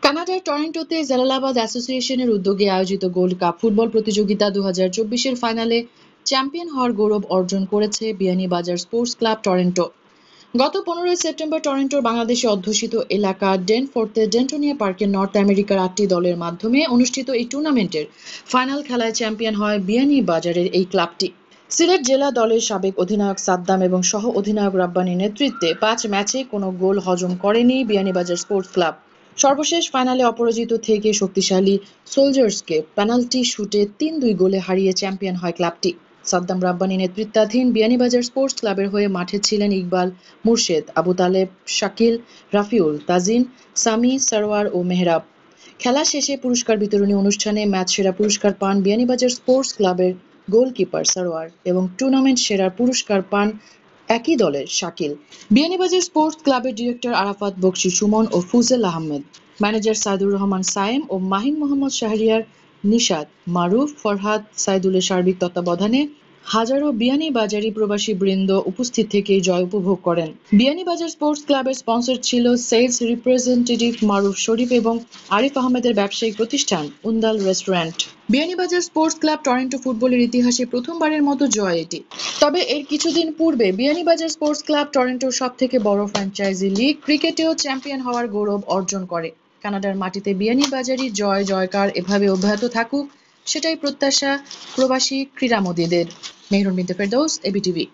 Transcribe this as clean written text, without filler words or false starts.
কানাডার টরন্টোতে জালালাবাদ অ্যাসোসিয়েশনের উদ্যোগে আয়োজিত গোল্ড কাপ ফুটবল প্রতিযোগিতা 2024-এর ফাইনালে চ্যাম্পিয়ন হওয়ার গৌরব অর্জন করেছে বিয়ানীবাজার স্পোর্টস ক্লাব টরন্টো। গত 15 সেপ্টেম্বর টরন্টোর বাংলাদেশে অধ্যুষিত এলাকা ডেনফোর্থে ডেন্টোনিয়া পার্কে নর্থ আমেরিকার 8টি দলের মাধ্যমে অনুষ্ঠিত এই টুর্নামেন্টের ফাইনাল খেলায় চ্যাম্পিয়ন হয় বিয়ানীবাজারের এই ক্লাবটি। সিলেট জেলা দলের সাবেক অধিনায়ক সাদ্দাম এবং সহ অধিনায়ক রাব্বানীর নেতৃত্বে 5 ম্যাচে কোনো গোল হজম করেনি বিয়ানীবাজার স্পোর্টস ক্লাব। সর্বশেষ ফাইনালে অপরাজিত থেকে শক্তিশালী সোলজার্সকে পেনাল্টি শুটে 3-2 গোলে হারিয়ে চ্যাম্পিয়ন হয় ক্লাবটি। সাদ্দাম রাব্বানী নেতৃত্বাধীন বিয়ানীবাজার স্পোর্টস ক্লাবের হয়ে মাঠে ছিলেন ইকবাল, মুর্শেদ, আবু তালেব, শাকিল, রাফিউল, তাজিন, সামি, সরওয়ার ও মেহরাব। খেলা শেষে পুরস্কার বিতরণী অনুষ্ঠানে ম্যাচ সেরা পুরস্কার পান বিয়ানীবাজার স্পোর্টস ক্লাবের গোলকিপার সরওয়ার এবং টুর্নামেন্ট সেরার পুরস্কার পান একই দলের শাকিল। বিয়ানীবাজার স্পোর্টস ক্লাবের ডিরেক্টর আরাফাত বকশী সুমন ও ফুজেল আহমেদ, ম্যানেজার সাইদুর রহমান সায়েম ও মাহিন মোহাম্মদ শাহরিয়ার, নিশাত, মারুফ, ফরহাদ, সাইদুলের সার্বিক তত্ত্বাবধানে হাজারো বিয়ানীবাজারি প্রবাসী বৃন্দ উপস্থিত থেকে জয় উপভোগ করেন। বিয়ানীবাজার স্পোর্টস ক্লাবের স্পন্সর ছিল সেলস রিপ্রেজেন্টেটিভ মারুফ শরীফ এবং আরিফ আহমেদের ব্যবসায়িক প্রতিষ্ঠান উন্দাল restaurant. Beanibazar sports club Toronto ফুটবলের ইতিহাসে প্রথমবারের মতো জয় এটি। তবে এর কিছুদিন পূর্বে বিয়ানীবাজার স্পোর্টস ক্লাব টরন্টোর সবথেকে বড় ফ্র্যাঞ্চাইজি লিগ ক্রিকেটেও চ্যাম্পিয়ন হওয়ার গৌরব অর্জন করে। কানাডার মাটিতে বিয়ানীবাজারি জয় জয়কার এভাবে অব্যাহত থাকুক, সেটাই প্রত্যাশা প্রবাসী ক্রীড়ামোদীদের। মেহরুন বিনতে ফেরদৌস, এবিটিভি।